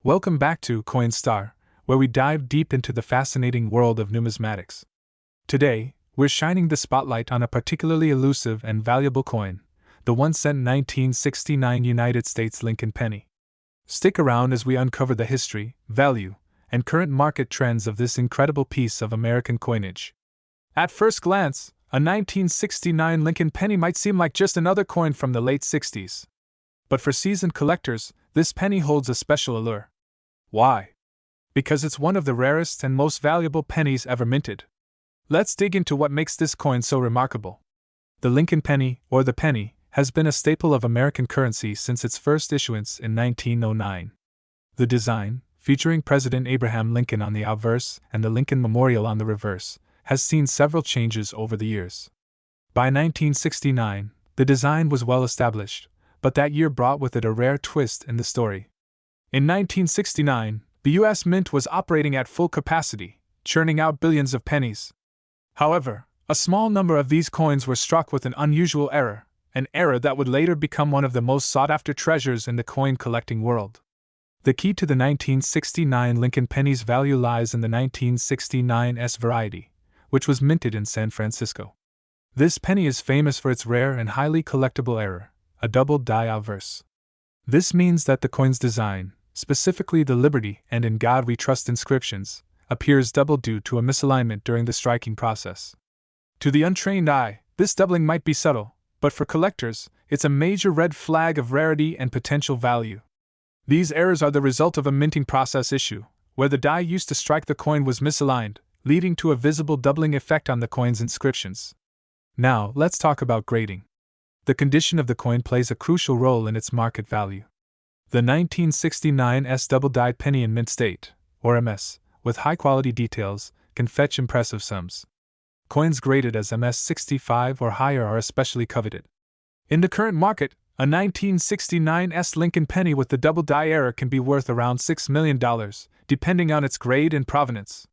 Welcome back to Coinstar, where we dive deep into the fascinating world of numismatics. Today, we're shining the spotlight on a particularly elusive and valuable coin, the 1-cent 1969 United States Lincoln penny. Stick around as we uncover the history, value, and current market trends of this incredible piece of American coinage. At first glance, a 1969 Lincoln penny might seem like just another coin from the late 60s. But for seasoned collectors, this penny holds a special allure. Why? Because it's one of the rarest and most valuable pennies ever minted. Let's dig into what makes this coin so remarkable. The Lincoln penny, or the penny, has been a staple of American currency since its first issuance in 1909. The design, featuring President Abraham Lincoln on the obverse and the Lincoln Memorial on the reverse, has seen several changes over the years. By 1969, the design was well established, but that year brought with it a rare twist in the story. In 1969, the US Mint was operating at full capacity, churning out billions of pennies. However, a small number of these coins were struck with an unusual error, an error that would later become one of the most sought-after treasures in the coin collecting world. The key to the 1969 Lincoln penny's value lies in the 1969S variety, which was minted in San Francisco. This penny is famous for its rare and highly collectible error, a double die obverse. This means that the coin's design, specifically the Liberty and In God We Trust inscriptions, appears double due to a misalignment during the striking process. To the untrained eye, this doubling might be subtle, but for collectors, it's a major red flag of rarity and potential value. These errors are the result of a minting process issue, where the die used to strike the coin was misaligned, leading to a visible doubling effect on the coin's inscriptions. Now, let's talk about grading. The condition of the coin plays a crucial role in its market value. The 1969S double-dyed penny in mint state, or MS, with high-quality details, can fetch impressive sums. Coins graded as MS 65 or higher are especially coveted. In the current market, a 1969S Lincoln penny with the double-die error can be worth around $6 million, depending on its grade and provenance.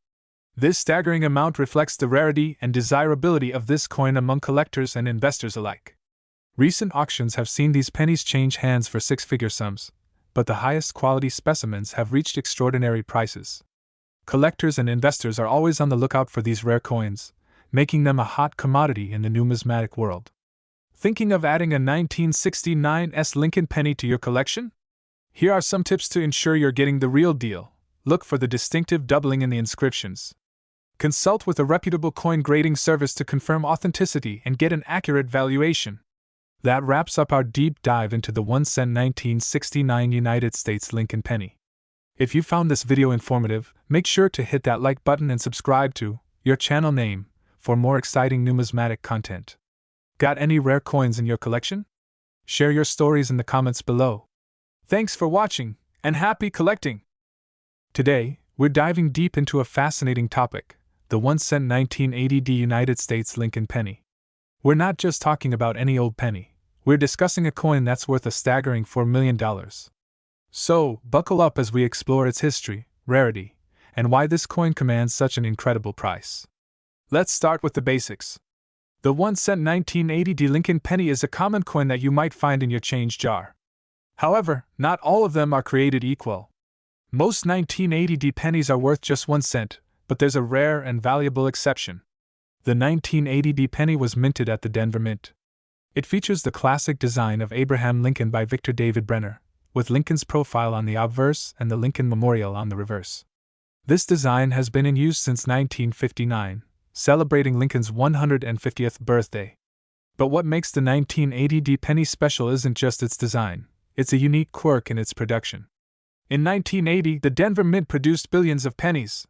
This staggering amount reflects the rarity and desirability of this coin among collectors and investors alike. Recent auctions have seen these pennies change hands for six-figure sums, but the highest quality specimens have reached extraordinary prices. Collectors and investors are always on the lookout for these rare coins, making them a hot commodity in the numismatic world. Thinking of adding a 1969S Lincoln penny to your collection? Here are some tips to ensure you're getting the real deal. Look for the distinctive doubling in the inscriptions. Consult with a reputable coin grading service to confirm authenticity and get an accurate valuation. That wraps up our deep dive into the 1-cent 1969 United States Lincoln penny. If you found this video informative, make sure to hit that like button and subscribe to your channel name for more exciting numismatic content. Got any rare coins in your collection? Share your stories in the comments below. Thanks for watching, and happy collecting! Today, we're diving deep into a fascinating topic, the 1-cent 1980 United States Lincoln penny. We're not just talking about any old penny. We're discussing a coin that's worth a staggering $4 million. So, buckle up as we explore its history, rarity, and why this coin commands such an incredible price. Let's start with the basics. The 1-cent 1980 Lincoln penny is a common coin that you might find in your change jar. However, not all of them are created equal. Most 1980 pennies are worth just 1 cent, but there's a rare and valuable exception. The 1980 penny was minted at the Denver Mint. It features the classic design of Abraham Lincoln by Victor David Brenner, with Lincoln's profile on the obverse and the Lincoln Memorial on the reverse. This design has been in use since 1959, celebrating Lincoln's 150th birthday. But what makes the 1980 penny special isn't just its design, it's a unique quirk in its production. In 1980, the Denver Mint produced billions of pennies.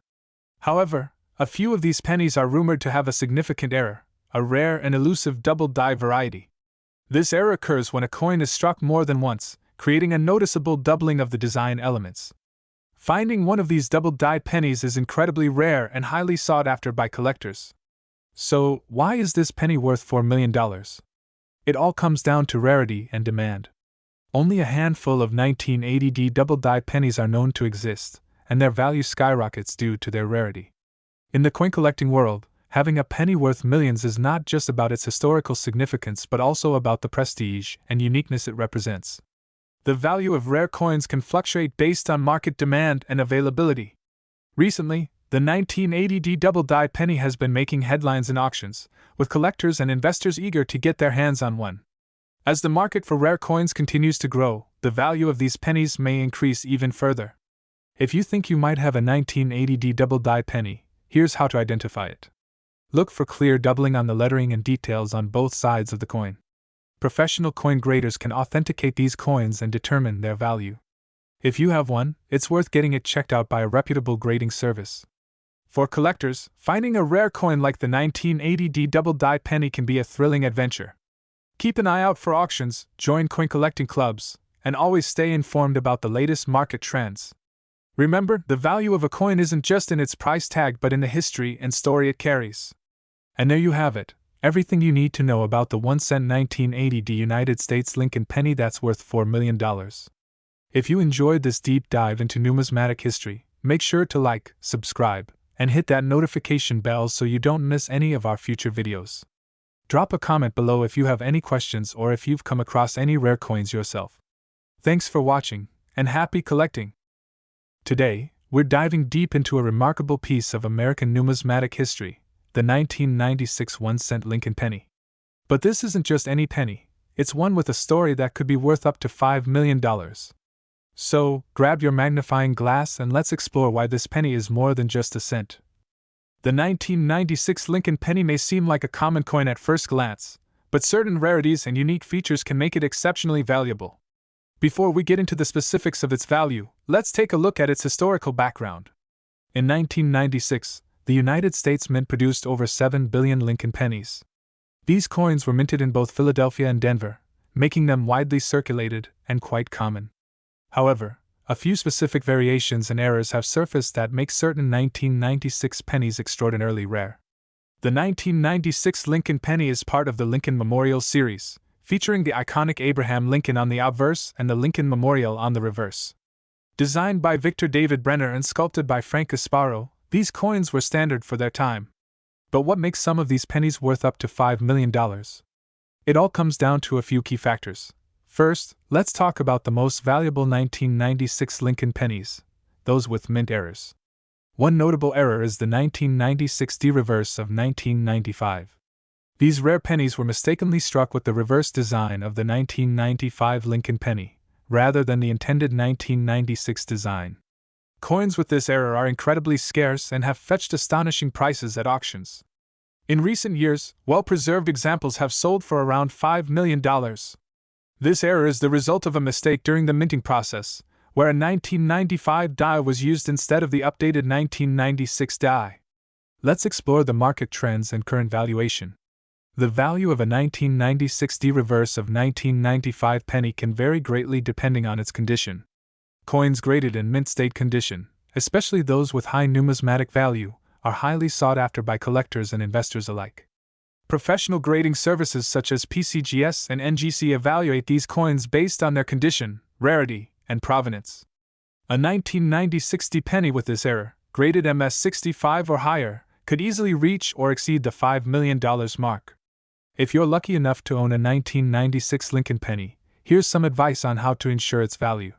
However, a few of these pennies are rumored to have a significant error, a rare and elusive double-die variety. This error occurs when a coin is struck more than once, creating a noticeable doubling of the design elements. Finding one of these double-dyed pennies is incredibly rare and highly sought after by collectors. So, why is this penny worth $4 million? It all comes down to rarity and demand. Only a handful of 1980 double-dyed pennies are known to exist, and their value skyrockets due to their rarity. In the coin collecting world, having a penny worth millions is not just about its historical significance but also about the prestige and uniqueness it represents. The value of rare coins can fluctuate based on market demand and availability. Recently, the 1980 double-die penny has been making headlines in auctions, with collectors and investors eager to get their hands on one. As the market for rare coins continues to grow, the value of these pennies may increase even further. If you think you might have a 1980 double-die penny, here's how to identify it. Look for clear doubling on the lettering and details on both sides of the coin. Professional coin graders can authenticate these coins and determine their value. If you have one, it's worth getting it checked out by a reputable grading service. For collectors, finding a rare coin like the 1980 double-die penny can be a thrilling adventure. Keep an eye out for auctions, join coin collecting clubs, and always stay informed about the latest market trends. Remember, the value of a coin isn't just in its price tag but in the history and story it carries. And there you have it. Everything you need to know about the 1-cent 1980 United States Lincoln penny that's worth $4 million. If you enjoyed this deep dive into numismatic history, make sure to like, subscribe, and hit that notification bell so you don't miss any of our future videos. Drop a comment below if you have any questions or if you've come across any rare coins yourself. Thanks for watching, and happy collecting! Today, we're diving deep into a remarkable piece of American numismatic history, the 1996 1-cent Lincoln penny. But this isn't just any penny, it's one with a story that could be worth up to $5 million. So, grab your magnifying glass and let's explore why this penny is more than just a cent. The 1996 Lincoln penny may seem like a common coin at first glance, but certain rarities and unique features can make it exceptionally valuable. Before we get into the specifics of its value, let's take a look at its historical background. In 1996, the United States Mint produced over 7 billion Lincoln pennies. These coins were minted in both Philadelphia and Denver, making them widely circulated and quite common. However, a few specific variations and errors have surfaced that make certain 1996 pennies extraordinarily rare. The 1996 Lincoln penny is part of the Lincoln Memorial series, featuring the iconic Abraham Lincoln on the obverse and the Lincoln Memorial on the reverse. Designed by Victor David Brenner and sculpted by Frank Gasparo, these coins were standard for their time. But what makes some of these pennies worth up to $5 million? It all comes down to a few key factors. First, let's talk about the most valuable 1996 Lincoln pennies, those with mint errors. One notable error is the 1996 D reverse of 1995. These rare pennies were mistakenly struck with the reverse design of the 1995 Lincoln penny, rather than the intended 1996 design. Coins with this error are incredibly scarce and have fetched astonishing prices at auctions. In recent years, well-preserved examples have sold for around $5 million. This error is the result of a mistake during the minting process, where a 1995 die was used instead of the updated 1996 die. Let's explore the market trends and current valuation. The value of a 1996 D reverse of 1995 penny can vary greatly depending on its condition. Coins graded in mint state condition, especially those with high numismatic value, are highly sought after by collectors and investors alike. Professional grading services such as PCGS and NGC evaluate these coins based on their condition, rarity, and provenance. A 1996 D penny with this error, graded MS65 or higher, could easily reach or exceed the $5 million mark. If you're lucky enough to own a 1996 Lincoln penny, here's some advice on how to ensure its value.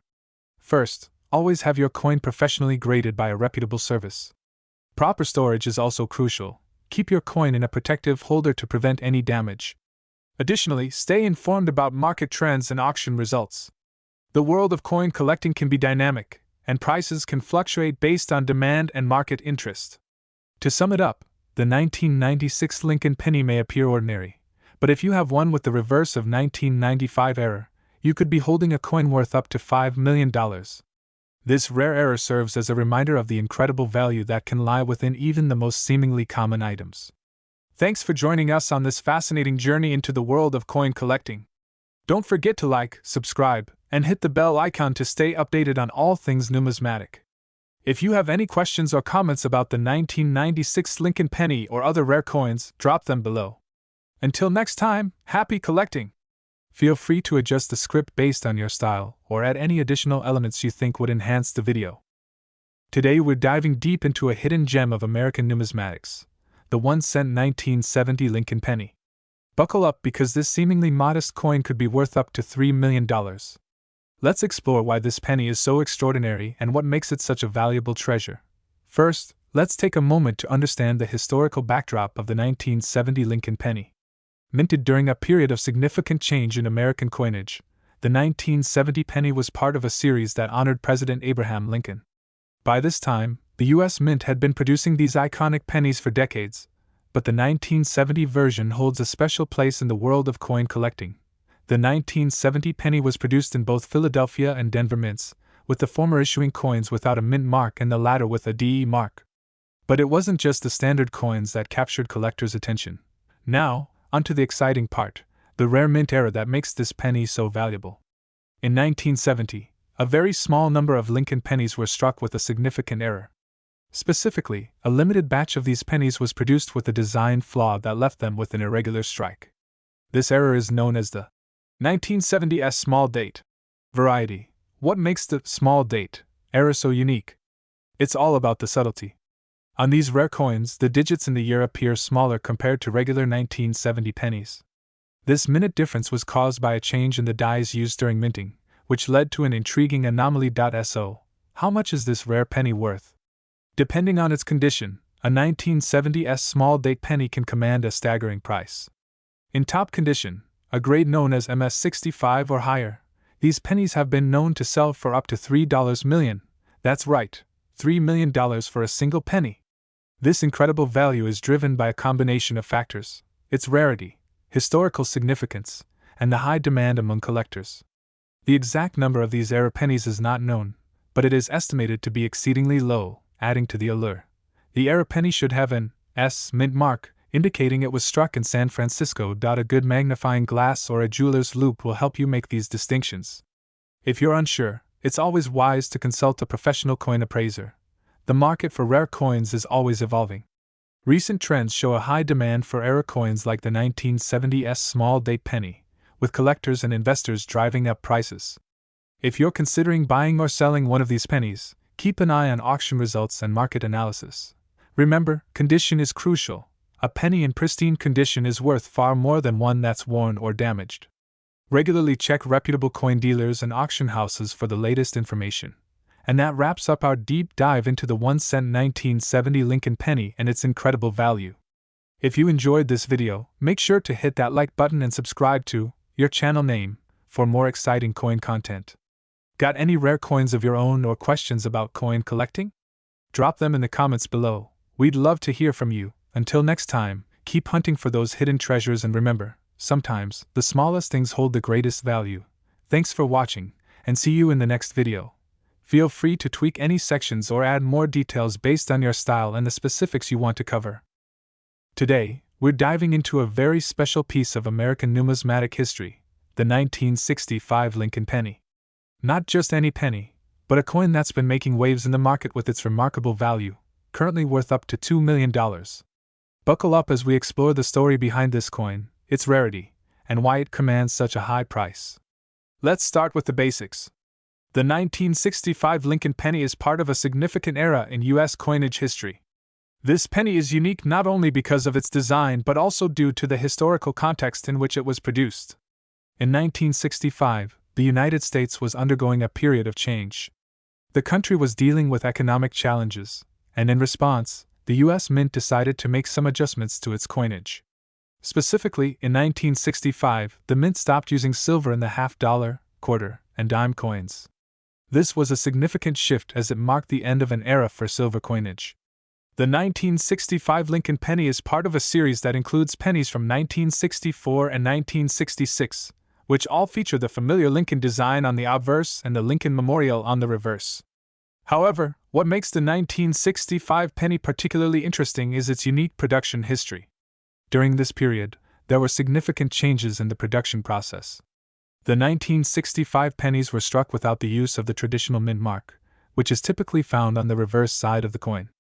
First, always have your coin professionally graded by a reputable service. Proper storage is also crucial. Keep your coin in a protective holder to prevent any damage. Additionally, stay informed about market trends and auction results. The world of coin collecting can be dynamic, and prices can fluctuate based on demand and market interest. To sum it up, the 1996 Lincoln penny may appear ordinary, but if you have one with the reverse of 1995 error, you could be holding a coin worth up to $5 million. This rare error serves as a reminder of the incredible value that can lie within even the most seemingly common items. Thanks for joining us on this fascinating journey into the world of coin collecting. Don't forget to like, subscribe, and hit the bell icon to stay updated on all things numismatic. If you have any questions or comments about the 1996 Lincoln penny or other rare coins, drop them below. Until next time, happy collecting! Feel free to adjust the script based on your style or add any additional elements you think would enhance the video. Today we're diving deep into a hidden gem of American numismatics, the 1-cent 1970 Lincoln penny. Buckle up because this seemingly modest coin could be worth up to $3 million. Let's explore why this penny is so extraordinary and what makes it such a valuable treasure. First, let's take a moment to understand the historical backdrop of the 1970 Lincoln penny. Minted during a period of significant change in American coinage, the 1970 penny was part of a series that honored President Abraham Lincoln. By this time, the US Mint had been producing these iconic pennies for decades, but the 1970 version holds a special place in the world of coin collecting. The 1970 penny was produced in both Philadelphia and Denver mints, with the former issuing coins without a mint mark and the latter with a DE mark. But it wasn't just the standard coins that captured collectors' attention. Now, onto the exciting part, the rare mint era that makes this penny so valuable. In 1970, a very small number of Lincoln pennies were struck with a significant error. Specifically, a limited batch of these pennies was produced with a design flaw that left them with an irregular strike. This error is known as the 1970s small date variety. What makes the small date error so unique? It's all about the subtlety. On these rare coins, the digits in the year appear smaller compared to regular 1970 pennies. This minute difference was caused by a change in the dies used during minting, which led to an intriguing anomaly. So, how much is this rare penny worth? Depending on its condition, a 1970s small date penny can command a staggering price. In top condition, a grade known as MS65 or higher, these pennies have been known to sell for up to $3 million. That's right, $3 million for a single penny. This incredible value is driven by a combination of factors: its rarity, historical significance, and the high demand among collectors. The exact number of these rare pennies is not known, but it is estimated to be exceedingly low, adding to the allure. The rare penny should have an S mint mark, indicating it was struck in San Francisco. A good magnifying glass or a jeweler's loupe will help you make these distinctions. If you're unsure, it's always wise to consult a professional coin appraiser. The market for rare coins is always evolving. Recent trends show a high demand for rare coins like the 1970s small date penny, with collectors and investors driving up prices. If you're considering buying or selling one of these pennies, keep an eye on auction results and market analysis. Remember, condition is crucial. A penny in pristine condition is worth far more than one that's worn or damaged. Regularly check reputable coin dealers and auction houses for the latest information. And that wraps up our deep dive into the 1-cent 1970 Lincoln penny and its incredible value. If you enjoyed this video, make sure to hit that like button and subscribe to your channel name for more exciting coin content. Got any rare coins of your own or questions about coin collecting? Drop them in the comments below. We'd love to hear from you. Until next time, keep hunting for those hidden treasures and remember, sometimes the smallest things hold the greatest value. Thanks for watching, and see you in the next video. Feel free to tweak any sections or add more details based on your style and the specifics you want to cover. Today, we're diving into a very special piece of American numismatic history, the 1965 Lincoln penny. Not just any penny, but a coin that's been making waves in the market with its remarkable value, currently worth up to $2 million. Buckle up as we explore the story behind this coin, its rarity, and why it commands such a high price. Let's start with the basics. The 1965 Lincoln penny is part of a significant era in US coinage history. This penny is unique not only because of its design but also due to the historical context in which it was produced. In 1965, the United States was undergoing a period of change. The country was dealing with economic challenges, and in response, the US Mint decided to make some adjustments to its coinage. Specifically, in 1965, the Mint stopped using silver in the half-dollar, quarter, and dime coins. This was a significant shift as it marked the end of an era for silver coinage. The 1965 Lincoln penny is part of a series that includes pennies from 1964 and 1966, which all feature the familiar Lincoln design on the obverse and the Lincoln Memorial on the reverse. However, what makes the 1965 penny particularly interesting is its unique production history. During this period, there were significant changes in the production process. The 1965 pennies were struck without the use of the traditional mint mark, which is typically found on the reverse side of the coin.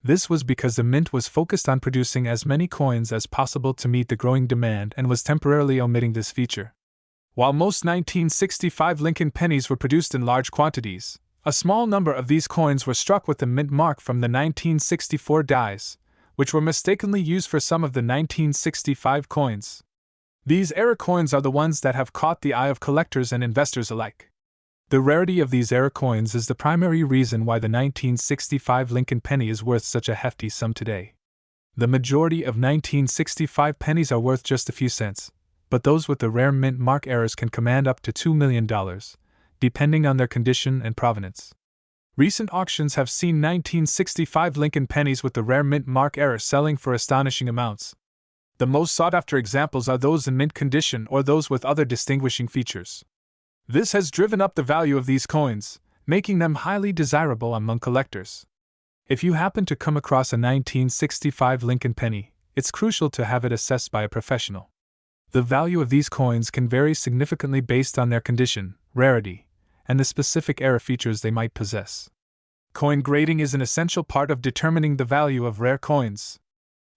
This was because the mint was focused on producing as many coins as possible to meet the growing demand and was temporarily omitting this feature. While most 1965 Lincoln pennies were produced in large quantities, a small number of these coins were struck with the mint mark from the 1964 dies, which were mistakenly used for some of the 1965 coins. These error coins are the ones that have caught the eye of collectors and investors alike. The rarity of these era coins is the primary reason why the 1965 Lincoln penny is worth such a hefty sum today. The majority of 1965 pennies are worth just a few cents, but those with the rare mint mark eras can command up to $2 million, depending on their condition and provenance. Recent auctions have seen 1965 Lincoln pennies with the rare mint mark era selling for astonishing amounts. The most sought-after examples are those in mint condition or those with other distinguishing features. This has driven up the value of these coins, making them highly desirable among collectors. If you happen to come across a 1965 Lincoln penny, it's crucial to have it assessed by a professional. The value of these coins can vary significantly based on their condition, rarity, and the specific era features they might possess. Coin grading is an essential part of determining the value of rare coins.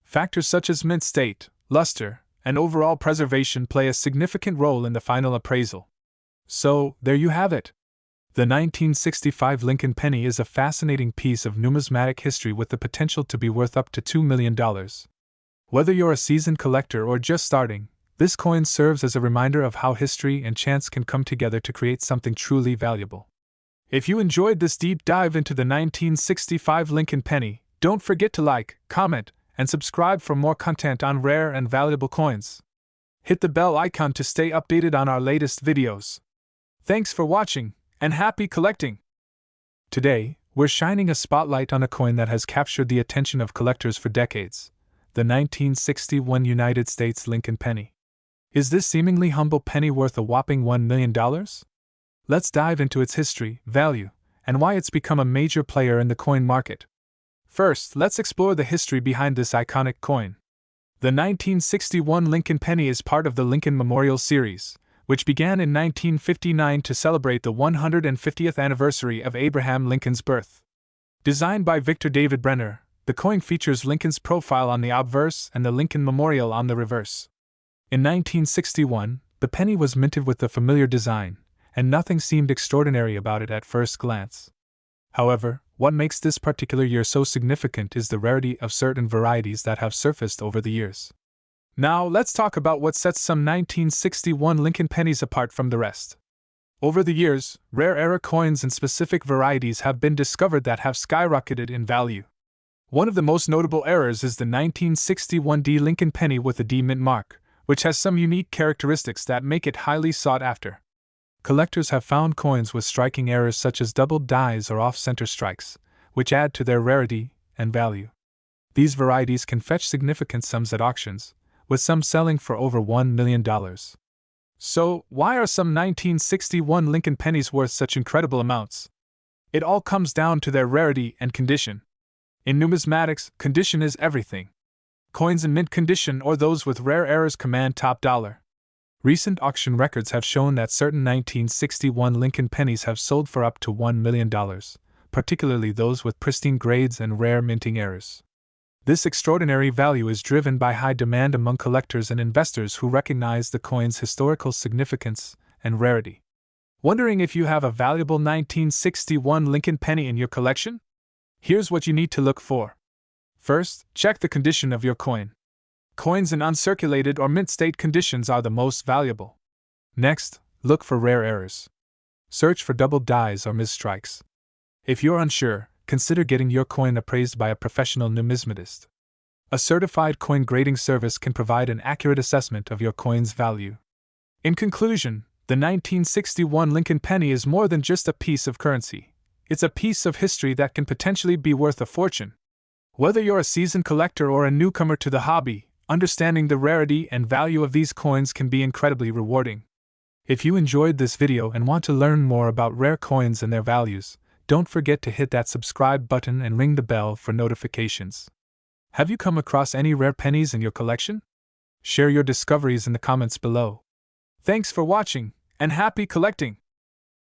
Factors such as mint state, luster, and overall preservation play a significant role in the final appraisal. So, there you have it. The 1965 Lincoln penny is a fascinating piece of numismatic history with the potential to be worth up to $2 million. Whether you're a seasoned collector or just starting, this coin serves as a reminder of how history and chance can come together to create something truly valuable. If you enjoyed this deep dive into the 1965 Lincoln penny, don't forget to like, comment, and subscribe for more content on rare and valuable coins. Hit the bell icon to stay updated on our latest videos. Thanks for watching, and happy collecting! Today, we're shining a spotlight on a coin that has captured the attention of collectors for decades, the 1961 United States Lincoln penny. Is this seemingly humble penny worth a whopping $1 million? Let's dive into its history, value, and why it's become a major player in the coin market. First, let's explore the history behind this iconic coin. The 1961 Lincoln penny is part of the Lincoln Memorial Series, which began in 1959 to celebrate the 150th anniversary of Abraham Lincoln's birth. Designed by Victor David Brenner, the coin features Lincoln's profile on the obverse and the Lincoln Memorial on the reverse. In 1961, the penny was minted with the familiar design, and nothing seemed extraordinary about it at first glance. However, what makes this particular year so significant is the rarity of certain varieties that have surfaced over the years. Now, let's talk about what sets some 1961 Lincoln pennies apart from the rest. Over the years, rare era coins and specific varieties have been discovered that have skyrocketed in value. One of the most notable errors is the 1961 D Lincoln penny with a D mint mark, which has some unique characteristics that make it highly sought after. Collectors have found coins with striking errors such as doubled dies or off-center strikes, which add to their rarity and value. These varieties can fetch significant sums at auctions, with some selling for over $1 million. So, why are some 1961 Lincoln pennies worth such incredible amounts? It all comes down to their rarity and condition. In numismatics, condition is everything. Coins in mint condition or those with rare errors command top dollar. Recent auction records have shown that certain 1961 Lincoln pennies have sold for up to $1 million, particularly those with pristine grades and rare minting errors. This extraordinary value is driven by high demand among collectors and investors who recognize the coin's historical significance and rarity. Wondering if you have a valuable 1961 Lincoln penny in your collection? Here's what you need to look for. First, check the condition of your coin. Coins in uncirculated or mint state conditions are the most valuable. Next, look for rare errors. Search for double dies or misstrikes. If you're unsure, consider getting your coin appraised by a professional numismatist. A certified coin grading service can provide an accurate assessment of your coin's value. In conclusion, the 1961 Lincoln penny is more than just a piece of currency. It's a piece of history that can potentially be worth a fortune. Whether you're a seasoned collector or a newcomer to the hobby, understanding the rarity and value of these coins can be incredibly rewarding. If you enjoyed this video and want to learn more about rare coins and their values, don't forget to hit that subscribe button and ring the bell for notifications. Have you come across any rare pennies in your collection? Share your discoveries in the comments below. Thanks for watching, and happy collecting!